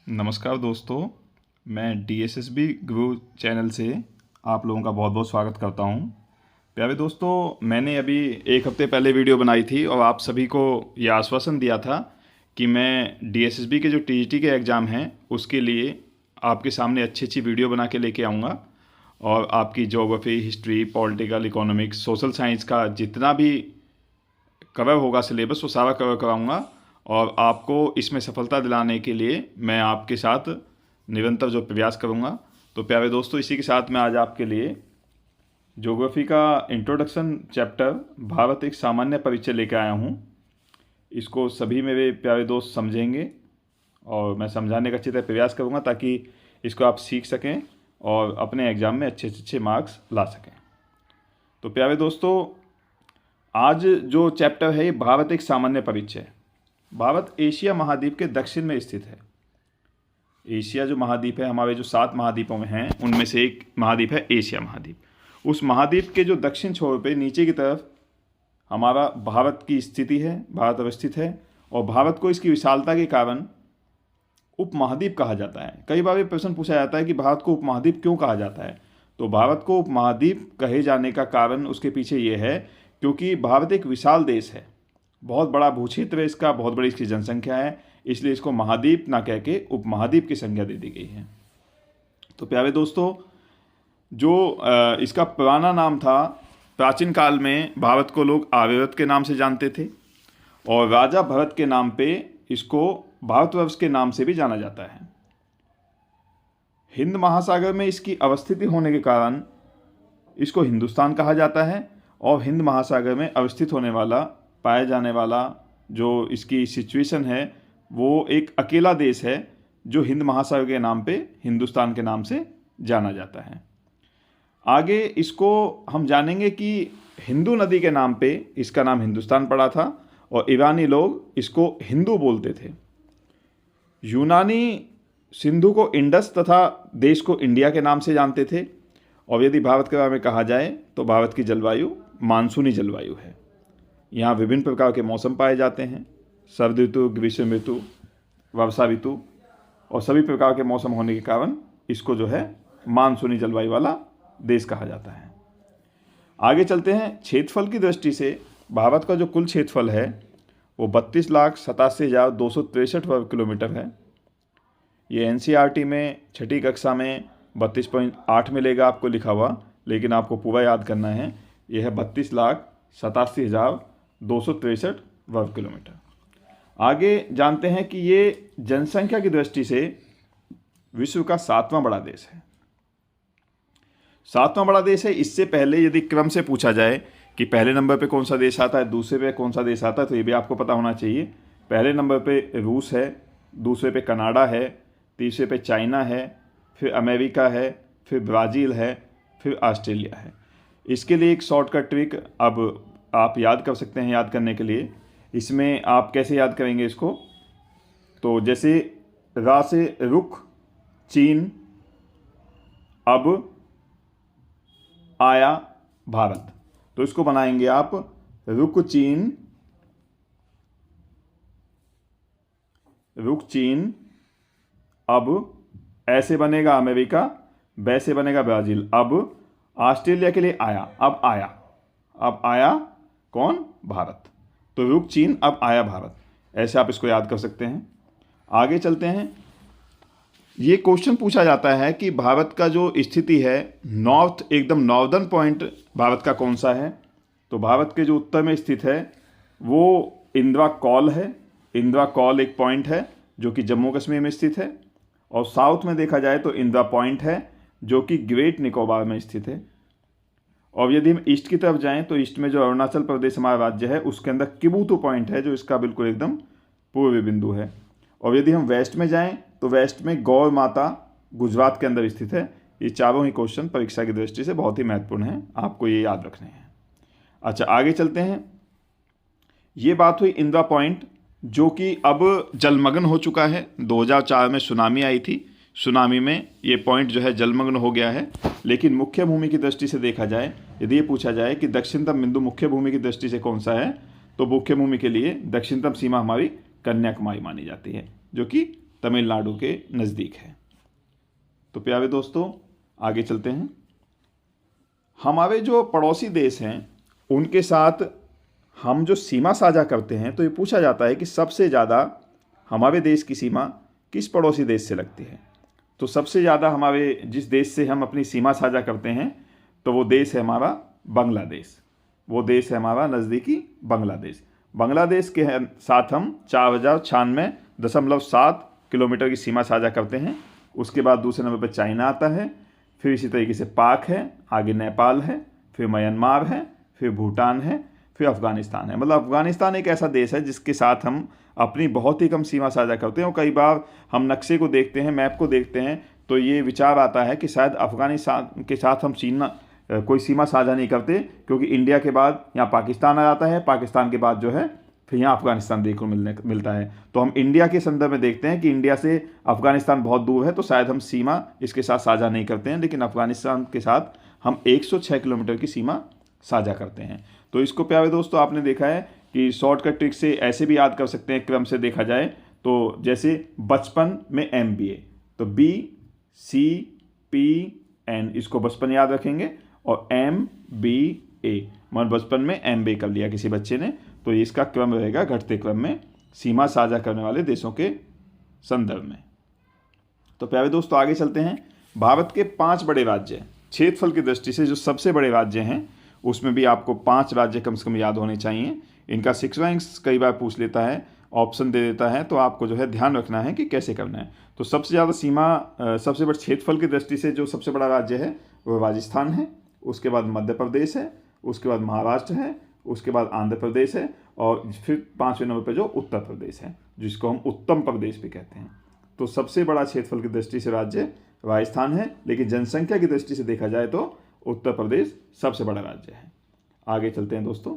नमस्कार दोस्तों, मैं DSSB गुरु चैनल से आप लोगों का बहुत बहुत स्वागत करता हूं। प्यारे दोस्तों, मैंने अभी एक हफ्ते पहले वीडियो बनाई थी और आप सभी को यह आश्वासन दिया था कि मैं DSSB के जो TGT के एग्ज़ाम हैं उसके लिए आपके सामने अच्छी अच्छी वीडियो बना के लेके आऊँगा और आपकी geography, history, political, economics, social science का जितना भी कवर होगा सिलेबस वो सारा कवर कराऊंगा और आपको इसमें सफलता दिलाने के लिए मैं आपके साथ निरंतर जो प्रयास करूंगा। तो प्यारे दोस्तों, इसी के साथ मैं आज आपके लिए ज्योग्राफी का इंट्रोडक्शन चैप्टर भारत एक सामान्य परिचय लेकर आया हूं। इसको सभी मेरे प्यारे दोस्त समझेंगे और मैं समझाने का अच्छी तरह प्रयास करूंगा ताकि इसको आप सीख सकें और अपने एग्ज़ाम में अच्छे से अच्छे मार्क्स ला सकें। तो प्यारे दोस्तों, आज जो चैप्टर है ये भारत एक सामान्य परिचय। भारत एशिया महाद्वीप के दक्षिण में स्थित है। एशिया जो महाद्वीप है, हमारे जो 7 महाद्वीपों में हैं उनमें से एक महाद्वीप है एशिया महाद्वीप। उस महाद्वीप के जो दक्षिण छोर पे नीचे की तरफ हमारा भारत की स्थिति है, भारत अवस्थित है। और भारत को इसकी विशालता के कारण उपमहाद्वीप कहा जाता है। कई बार ये प्रश्न पूछा जाता है कि भारत को उपमहाद्वीप क्यों कहा जाता है। तो भारत को उपमहाद्वीप कहे जाने का कारण उसके पीछे ये है क्योंकि भारत एक विशाल देश है, बहुत बड़ा भूक्षेत्र है इसका, बहुत बड़ी इसकी जनसंख्या है, इसलिए इसको महाद्वीप ना कह के उपमहाद्वीप की संज्ञा दे दी गई है। तो प्यारे दोस्तों, जो इसका पुराना नाम था, प्राचीन काल में भारत को लोग आर्यवर्त के नाम से जानते थे और राजा भरत के नाम पे इसको भारतवर्ष के नाम से भी जाना जाता है। हिंद महासागर में इसकी अवस्थिति होने के कारण इसको हिंदुस्तान कहा जाता है और हिंद महासागर में अवस्थित होने वाला, पाया जाने वाला जो इसकी सिचुएशन है वो एक अकेला देश है जो हिंद महासागर के नाम पे, हिंदुस्तान के नाम से जाना जाता है। आगे इसको हम जानेंगे कि हिंदू नदी के नाम पे इसका नाम हिंदुस्तान पड़ा था और ईरानी लोग इसको हिंदू बोलते थे। यूनानी सिंधु को इंडस तथा देश को इंडिया के नाम से जानते थे। और यदि भारत के बारे में कहा जाए तो भारत की जलवायु मानसूनी जलवायु है। यहाँ विभिन्न प्रकार के मौसम पाए जाते हैं, सर्द ऋतु, ग्रीष्म ऋतु, वर्षा ऋतु और सभी प्रकार के मौसम होने के कारण इसको जो है मानसूनी जलवायु वाला देश कहा जाता है। आगे चलते हैं। क्षेत्रफल की दृष्टि से भारत का जो कुल क्षेत्रफल है वो 32,87,263 वर्ग किलोमीटर है। ये NCERT में छठी कक्षा में 32.8 मिलेगा आपको लिखा हुआ, लेकिन आपको पूरा याद करना है। यह है 32,87,263 वर्ग किलोमीटर। आगे जानते हैं कि ये जनसंख्या की दृष्टि से विश्व का 7वां बड़ा देश है। 7वां बड़ा देश है। इससे पहले यदि क्रम से पूछा जाए कि पहले नंबर पे कौन सा देश आता है, दूसरे पे कौन सा देश आता है, तो ये भी आपको पता होना चाहिए। पहले नंबर पे रूस है, दूसरे पे कनाडा है, तीसरे पे चाइना है, फिर अमेरिका है, फिर ब्राज़ील है, फिर ऑस्ट्रेलिया है। इसके लिए एक शॉर्टकट ट्रिक अब आप याद कर सकते हैं। याद करने के लिए इसमें आप कैसे याद करेंगे इसको, तो जैसे रा से रुख, चीन, अब आया भारत, तो इसको बनाएंगे आप रुख चीन, रुख चीन, अब ऐसे बनेगा अमेरिका, वैसे बनेगा ब्राज़ील। अब ऑस्ट्रेलिया के लिए आया, अब आया, अब आया कौन? भारत। तो रुख चीन, अब आया भारत, ऐसे आप इसको याद कर सकते हैं। आगे चलते हैं। ये क्वेश्चन पूछा जाता है कि भारत का जो स्थिति है नॉर्थ, एकदम नॉर्दर्न पॉइंट भारत का कौन सा है। तो भारत के जो उत्तर में स्थित है वो इंदिरा कॉल है। इंदिरा कॉल एक पॉइंट है जो कि जम्मू कश्मीर में स्थित है। और साउथ में देखा जाए तो इंदिरा पॉइंट है जो कि ग्रेट निकोबार में स्थित है। और यदि हम ईस्ट की तरफ जाएं तो ईस्ट में जो अरुणाचल प्रदेश हमारा राज्य है उसके अंदर किबुतु पॉइंट है जो इसका बिल्कुल एकदम पूर्वी बिंदु है। और यदि हम वेस्ट में जाएं तो वेस्ट में गौर माता गुजरात के अंदर स्थित है। ये चारों ही क्वेश्चन परीक्षा की दृष्टि से बहुत ही महत्वपूर्ण हैं, आपको ये याद रखने हैं। अच्छा, आगे चलते हैं। ये बात हुई इंदिरा पॉइंट जो कि अब जलमग्न हो चुका है। 2004 में सुनामी आई थी, सुनामी में ये पॉइंट जो है जलमग्न हो गया है। लेकिन मुख्य भूमि की दृष्टि से देखा जाए, यदि ये पूछा जाए कि दक्षिणतम बिंदु मुख्य भूमि की दृष्टि से कौन सा है, तो मुख्य भूमि के लिए दक्षिणतम सीमा हमारी कन्याकुमारी मानी जाती है, जो कि तमिलनाडु के नज़दीक है। तो प्यारे दोस्तों आगे चलते हैं। हमारे जो पड़ोसी देश हैं उनके साथ हम जो सीमा साझा करते हैं, तो ये पूछा जाता है कि सबसे ज़्यादा हमारे देश की सीमा किस पड़ोसी देश से लगती है। तो सबसे ज़्यादा हमारे जिस देश से हम अपनी सीमा साझा करते हैं तो वो देश है हमारा बांग्लादेश। वो देश है हमारा नज़दीकी बांग्लादेश। बांग्लादेश के साथ हम 4096.7 किलोमीटर की सीमा साझा करते हैं। उसके बाद दूसरे नंबर पर चाइना आता है, फिर इसी तरीके से पाक है, आगे नेपाल है, फिर म्यांमार है, फिर भूटान है, फिर अफ़गानिस्तान है। मतलब अफ़गानिस्तान एक ऐसा देश है जिसके साथ हम अपनी बहुत ही कम सीमा साझा करते हैं। और कई बार हम नक्शे को देखते हैं, मैप को देखते हैं, तो ये विचार आता है कि शायद अफ़गानिस्तान के साथ हम कोई सीमा साझा नहीं करते, क्योंकि इंडिया के बाद यहाँ पाकिस्तान आ जाता है, पाकिस्तान के बाद जो है फिर यहाँ अफ़गानिस्तान देखने को मिलता है। तो हम इंडिया के संदर्भ में देखते हैं कि इंडिया से अफ़गानिस्तान बहुत दूर है, तो शायद हम सीमा इसके साथ साझा नहीं करते हैं, लेकिन अफ़गानिस्तान के साथ हम 106 किलोमीटर की सीमा साझा करते हैं। तो इसको प्यारे दोस्तों आपने देखा है कि शॉर्टकट ट्रिक से ऐसे भी याद कर सकते हैं, क्रम से देखा जाए तो जैसे बचपन में MBA, तो BCPN इसको बचपन याद रखेंगे, और MBA मतलब बचपन में MBA कर लिया किसी बच्चे ने, तो इसका क्रम रहेगा घटते क्रम में सीमा साझा करने वाले देशों के संदर्भ में। तो प्यारे दोस्तों आगे चलते हैं। भारत के 5 बड़े राज्य, क्षेत्रफल की दृष्टि से जो सबसे बड़े राज्य हैं उसमें भी आपको 5 राज्य कम से कम याद होने चाहिए। इनका सीक्वेंस कई बार पूछ लेता है, ऑप्शन दे देता है, तो आपको जो है ध्यान रखना है कि कैसे करना है। तो सबसे ज़्यादा सबसे बड़े क्षेत्रफल की दृष्टि से जो सबसे बड़ा राज्य है वो राजस्थान है, उसके बाद मध्य प्रदेश है, उसके बाद महाराष्ट्र है, उसके बाद आंध्र प्रदेश है, और फिर 5वें नंबर पर जो उत्तर प्रदेश है, जिसको हम उत्तम प्रदेश भी कहते हैं। तो सबसे बड़ा क्षेत्रफल की दृष्टि से राज्य राजस्थान है, लेकिन जनसंख्या की दृष्टि से देखा जाए तो उत्तर प्रदेश सबसे बड़ा राज्य है। आगे चलते हैं दोस्तों।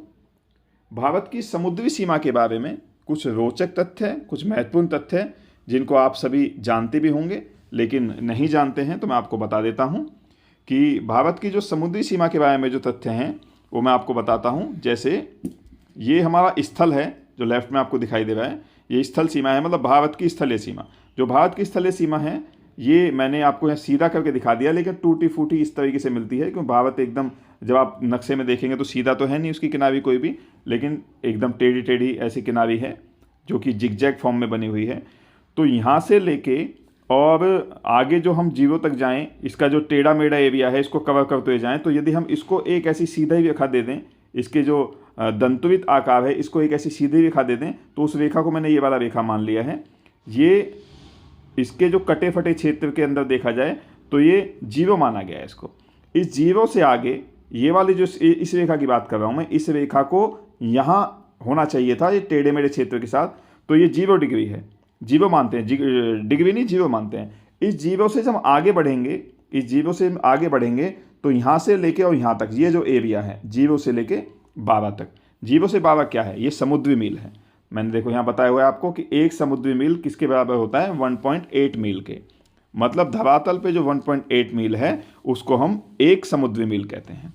भारत की समुद्री सीमा के बारे में कुछ रोचक तथ्य हैं, कुछ महत्वपूर्ण तथ्य हैं जिनको आप सभी जानते भी होंगे, लेकिन नहीं जानते हैं तो मैं आपको बता देता हूं कि भारत की जो समुद्री सीमा के बारे में जो तथ्य हैं वो मैं आपको बताता हूं। जैसे ये हमारा स्थल है जो लेफ्ट में आपको दिखाई दे रहा है, ये स्थल सीमा है, मतलब भारत की स्थलीय सीमा। जो भारत की स्थलीय सीमा है ये मैंने आपको यहाँ सीधा करके दिखा दिया, लेकिन टूटी फूटी इस तरीके से मिलती है, क्योंकि भारत एकदम जब आप नक्शे में देखेंगे तो सीधा तो है नहीं उसकी किनारी कोई भी, लेकिन एकदम टेढ़ी टेढ़ी ऐसी किनारी है जो कि जिगजैग फॉर्म में बनी हुई है। तो यहाँ से लेके और आगे जो हम जीरो तक जाएं, इसका जो टेढ़ा मेढ़ा एरिया है इसको कवर करते हुए जाएं, तो यदि हम इसको एक ऐसी सीधा ही रेखा दे दें, इसके जो दंतुवित आकार है इसको एक ऐसी सीधी रेखा दे दें, तो उस रेखा को मैंने ये वाला रेखा मान लिया है। ये इसके जो कटे फटे क्षेत्र के अंदर देखा जाए तो ये जीरो माना गया है इसको। इस जीरो से आगे ये वाली जो इस रेखा की बात कर रहा हूँ मैं, इस रेखा को यहाँ होना चाहिए था ये टेढ़े मेढ़े क्षेत्र के साथ, तो ये 0 डिग्री है, जीरो मानते हैं, डिग्री नहीं जीरो मानते हैं। इस जीरो से जब हम आगे बढ़ेंगे, इस जीरो से हम आगे बढ़ेंगे तो यहाँ से लेके और यहाँ तक ये जो एरिया है जीरो से लेके 12 तक, जीरो से 12 क्या है, ये समुद्री मील है। मैंने देखो यहाँ बताया हुआ है आपको कि एक समुद्री मील किसके बराबर होता है, 1.8 मील के। मतलब धरातल पे जो 1.8 मील है उसको हम एक समुद्री मील कहते हैं।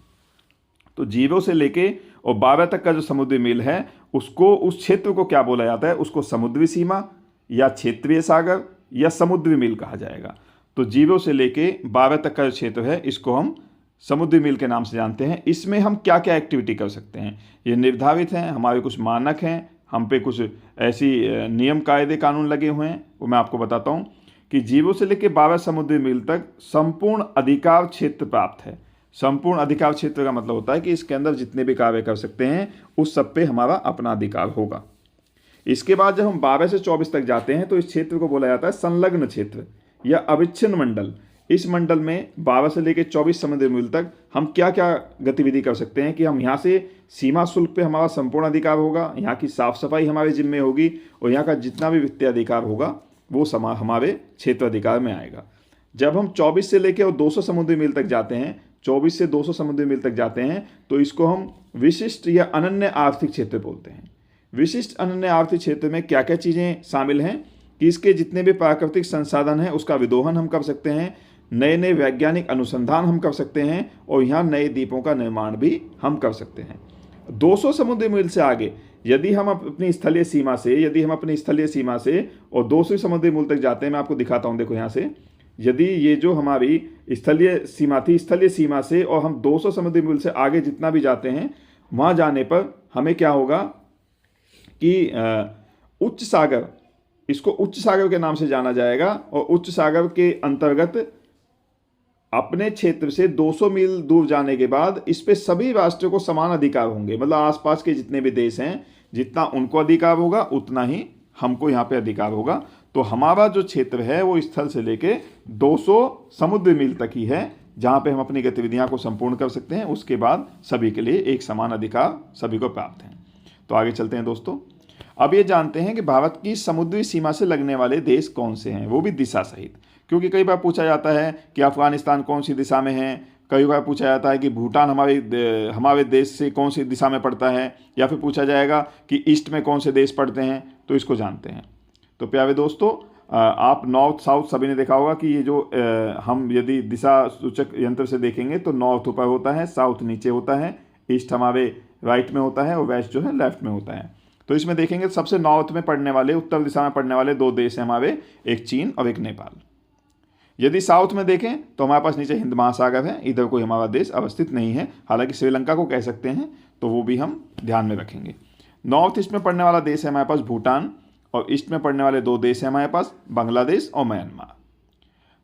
तो जीरो से लेके और 12 तक का जो समुद्री मील है उसको, उस क्षेत्र को क्या बोला जाता है, उसको समुद्री सीमा या क्षेत्रीय सागर या समुद्री मील कहा जाएगा। तो जीरो से लेके 12 तक का जो क्षेत्र है इसको हम समुद्री मील के नाम से जानते हैं। इसमें हम क्या क्या एक्टिविटी कर सकते हैं ये निर्धारित हैं, हमारे कुछ मानक हैं, हम पे कुछ ऐसी नियम कायदे कानून लगे हुए हैं, वो मैं आपको बताता हूँ कि जीरो से लेकर 12 समुद्री मील तक संपूर्ण अधिकार क्षेत्र प्राप्त है। संपूर्ण अधिकार क्षेत्र का मतलब होता है कि इसके अंदर जितने भी कार्य कर सकते हैं उस सब पे हमारा अपना अधिकार होगा। इसके बाद जब हम 12 से 24 तक जाते हैं तो इस क्षेत्र को बोला जाता है संलग्न क्षेत्र या अविच्छिन्न मंडल। इस मंडल में 12 से लेकर 24 समुद्री मील तक हम क्या क्या गतिविधि कर सकते हैं कि हम यहाँ से सीमा शुल्क पे हमारा संपूर्ण अधिकार होगा, यहाँ की साफ सफाई हमारे जिम्मे होगी, और यहाँ का जितना भी वित्तीय अधिकार होगा वो हमारे क्षेत्र अधिकार में आएगा। जब हम 24 से लेकर और 200 समुद्री मील तक जाते हैं, 24 से 200 समुद्री मील तक जाते हैं, तो इसको हम विशिष्ट या अनन्य आर्थिक क्षेत्र बोलते हैं। विशिष्ट अनन्य आर्थिक क्षेत्र में क्या क्या चीज़ें शामिल हैं कि इसके जितने भी प्राकृतिक संसाधन हैं उसका विदोहन हम कर सकते हैं, नए नए वैज्ञानिक अनुसंधान हम कर सकते हैं, और यहाँ नए द्वीपों का निर्माण भी हम कर सकते हैं। 200 समुद्री मील से आगे यदि हम अपनी स्थलीय सीमा से और 200 समुद्री मूल तक जाते हैं, मैं आपको दिखाता हूँ, देखो यहाँ से, यदि ये जो हमारी स्थलीय सीमा थी, स्थलीय सीमा से और हम 200 समुद्री मूल से आगे जितना भी जाते हैं, वहाँ जाने पर हमें क्या होगा कि उच्च सागर, इसको उच्च सागर के नाम से जाना जाएगा, और उच्च सागर के अंतर्गत अपने क्षेत्र से 200 मील दूर जाने के बाद इस पे सभी राष्ट्रों को समान अधिकार होंगे। मतलब आसपास के जितने भी देश हैं, जितना उनको अधिकार होगा उतना ही हमको यहाँ पे अधिकार होगा। तो हमारा जो क्षेत्र है वो स्थल से लेके 200 समुद्र मील तक ही है, जहाँ पे हम अपनी गतिविधियाँ को संपूर्ण कर सकते हैं। उसके बाद सभी के लिए एक समान अधिकार सभी को प्राप्त है। तो आगे चलते हैं दोस्तों। अब ये जानते हैं कि भारत की समुद्री सीमा से लगने वाले देश कौन से हैं, वो भी दिशा सहित, क्योंकि कई बार पूछा जाता है कि अफगानिस्तान कौन सी दिशा में है, कई बार पूछा जाता है कि भूटान हमारे देश से कौन सी दिशा में पड़ता है, या फिर पूछा जाएगा कि ईस्ट में कौन से देश पड़ते हैं। तो इसको जानते हैं। तो प्यारे दोस्तों, आप नॉर्थ साउथ सभी ने देखा होगा कि ये जो हम यदि दिशा सूचक यंत्र से देखेंगे तो नॉर्थ ऊपर होता है, साउथ नीचे होता है, ईस्ट हमारे राइट में होता है और वेस्ट जो है लेफ्ट में होता है। तो इसमें देखेंगे सबसे नॉर्थ में पड़ने वाले, उत्तर दिशा में पड़ने वाले 2 देश हैं हमारे, एक चीन और एक नेपाल। यदि साउथ में देखें तो हमारे पास नीचे हिंद महासागर है, इधर कोई हमारा देश अवस्थित नहीं है, हालांकि श्रीलंका को कह सकते हैं, तो वो भी हम ध्यान में रखेंगे। नॉर्थ ईस्ट में पड़ने वाला देश है हमारे पास भूटान, और ईस्ट में पड़ने वाले 2 देश हैं हमारे पास, बांग्लादेश और म्यांमार।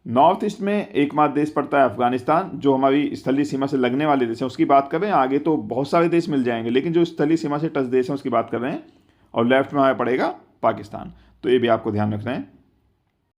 नॉर्थ ईस्ट में एकमात्र देश पड़ता है अफगानिस्तान, जो हमारी स्थलीय सीमा से लगने वाले देश हैं उसकी बात कर रहे हैं। आगे तो बहुत सारे देश मिल जाएंगे, लेकिन जो स्थलीय सीमा से टच देश हैं उसकी बात कर रहे हैं। और लेफ्ट में हमारा पड़ेगा पाकिस्तान। तो ये भी आपको ध्यान रखना है।